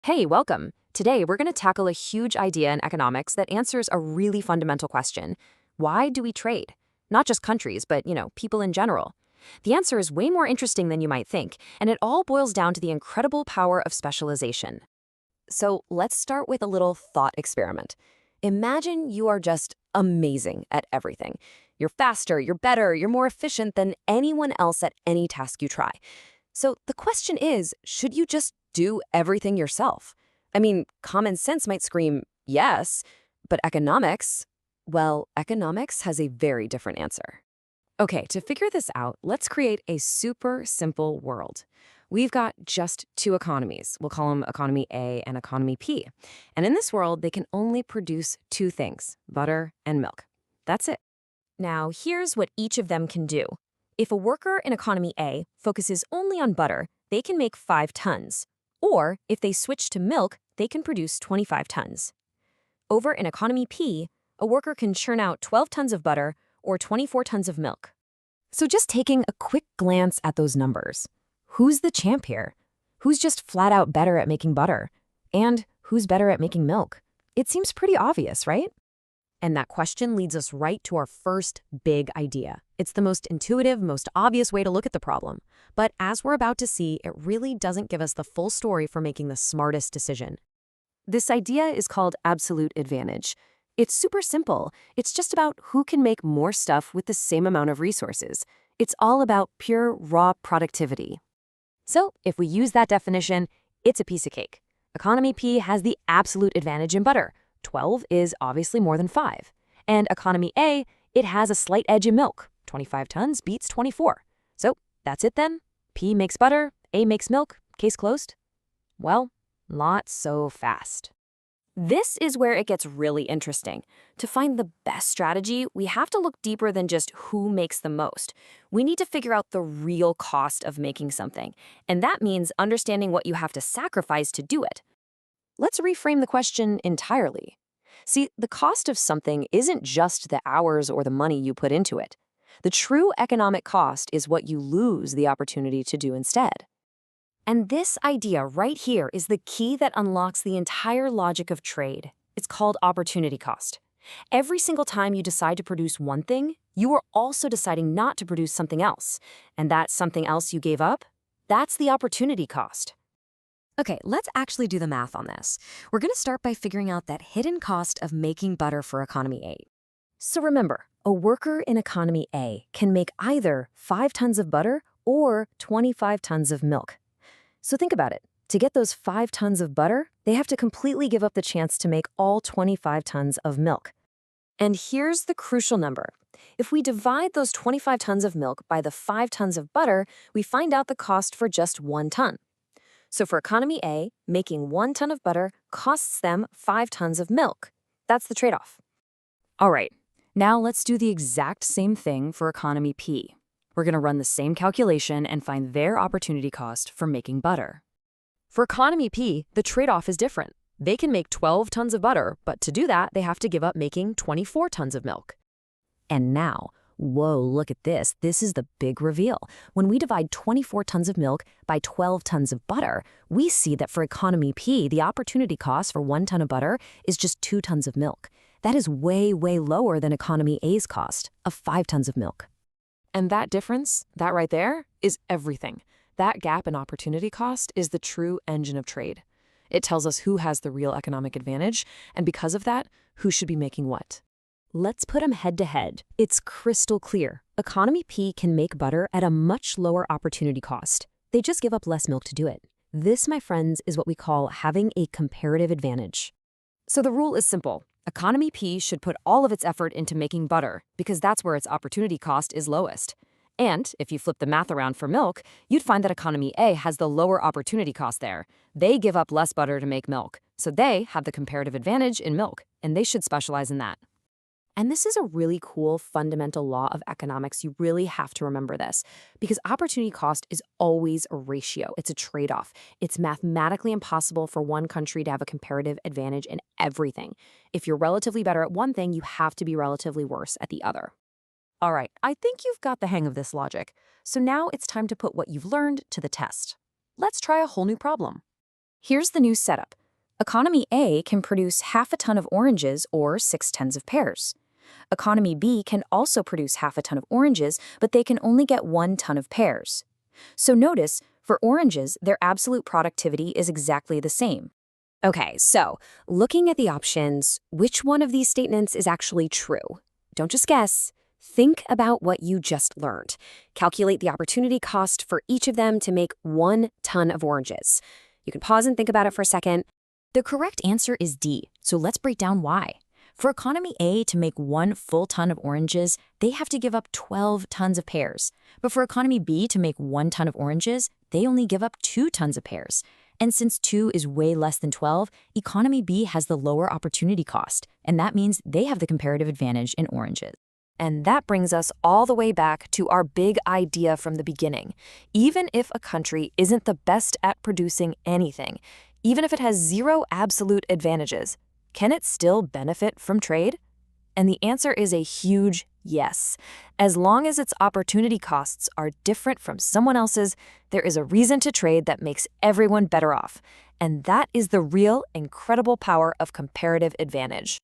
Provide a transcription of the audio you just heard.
Hey, welcome. Today, we're going to tackle a huge idea in economics that answers a really fundamental question. Why do we trade? Not just countries, but, people in general. The answer is way more interesting than you might think, and it all boils down to the incredible power of specialization. So let's start with a little thought experiment. Imagine you are just amazing at everything. You're faster, you're better, you're more efficient than anyone else at any task you try. So the question is, should you just do everything yourself? I mean, common sense might scream yes, but economics has a very different answer. Okay, to figure this out, let's create a super simple world. We've got just two economies. We'll call them economy A and economy P. And in this world, they can only produce two things, butter and milk. That's it. Now, here's what each of them can do. If a worker in economy A focuses only on butter, they can make 5 tons. Or if they switch to milk, they can produce 25 tons. Over in economy P, a worker can churn out 12 tons of butter or 24 tons of milk. So just taking a quick glance at those numbers. Who's the champ here? Who's just flat out better at making butter? And who's better at making milk? It seems pretty obvious, right? And that question leads us right to our first big idea. It's the most intuitive, most obvious way to look at the problem. But as we're about to see, it really doesn't give us the full story for making the smartest decision. This idea is called absolute advantage. It's super simple. It's just about who can make more stuff with the same amount of resources. It's all about pure, raw productivity. So if we use that definition, it's a piece of cake. Economy P has the absolute advantage in butter. 12 is obviously more than 5. And economy A, it has a slight edge in milk. 25 tons beats 24. So that's it then. P makes butter, A makes milk, case closed. Well, not so fast. This is where it gets really interesting. To find the best strategy, we have to look deeper than just who makes the most. We need to figure out the real cost of making something. And that means understanding what you have to sacrifice to do it. Let's reframe the question entirely. See, the cost of something isn't just the hours or the money you put into it. The true economic cost is what you lose the opportunity to do instead. And this idea right here is the key that unlocks the entire logic of trade. It's called opportunity cost. Every single time you decide to produce one thing, you are also deciding not to produce something else. And that something else you gave up, that's the opportunity cost. Okay, let's actually do the math on this. We're going to start by figuring out that hidden cost of making butter for economy A. So remember, a worker in economy A can make either 5 tons of butter or 25 tons of milk. So think about it. To get those 5 tons of butter, they have to completely give up the chance to make all 25 tons of milk. And here's the crucial number. If we divide those 25 tons of milk by the 5 tons of butter, we find out the cost for just 1 ton. So for economy A, making 1 ton of butter costs them 5 tons of milk. That's the trade-off. All right, now let's do the exact same thing for economy P. We're going to run the same calculation and find their opportunity cost for making butter. For economy P, the trade-off is different. They can make 12 tons of butter, but to do that, they have to give up making 24 tons of milk. And now, whoa, look at this. This is the big reveal. When we divide 24 tons of milk by 12 tons of butter, we see that for economy P, the opportunity cost for 1 ton of butter is just 2 tons of milk. That is way, way lower than economy A's cost of 5 tons of milk. And that difference, that right there, is everything. That gap in opportunity cost is the true engine of trade. It tells us who has the real economic advantage, and because of that, who should be making what. Let's put them head to head. It's crystal clear. Economy P can make butter at a much lower opportunity cost. They just give up less milk to do it. This, my friends, is what we call having a comparative advantage. So the rule is simple. Economy P should put all of its effort into making butter because that's where its opportunity cost is lowest. And if you flip the math around for milk, you'd find that economy A has the lower opportunity cost there. They give up less butter to make milk, so they have the comparative advantage in milk, and they should specialize in that. And this is a really cool fundamental law of economics. You really have to remember this because opportunity cost is always a ratio. It's a trade-off. It's mathematically impossible for one country to have a comparative advantage in everything. If you're relatively better at one thing, you have to be relatively worse at the other. All right, I think you've got the hang of this logic. So now it's time to put what you've learned to the test. Let's try a whole new problem. Here's the new setup. Economy A can produce half a ton of oranges or 6 tons of pears. Economy B can also produce half a ton of oranges, but they can only get 1 ton of pears. So notice, for oranges, their absolute productivity is exactly the same. Okay, so looking at the options, which one of these statements is actually true? Don't just guess. Think about what you just learned. Calculate the opportunity cost for each of them to make 1 ton of oranges. You can pause and think about it for a second. The correct answer is D, so let's break down why. For Economy A to make 1 full ton of oranges, they have to give up 12 tons of pears. But for Economy B to make 1 ton of oranges, they only give up 2 tons of pears. And since 2 is way less than 12, Economy B has the lower opportunity cost, and that means they have the comparative advantage in oranges. And that brings us all the way back to our big idea from the beginning. Even if a country isn't the best at producing anything, even if it has 0 absolute advantages, can it still benefit from trade? And the answer is a huge yes. As long as its opportunity costs are different from someone else's, there is a reason to trade that makes everyone better off. And that is the real, incredible power of comparative advantage.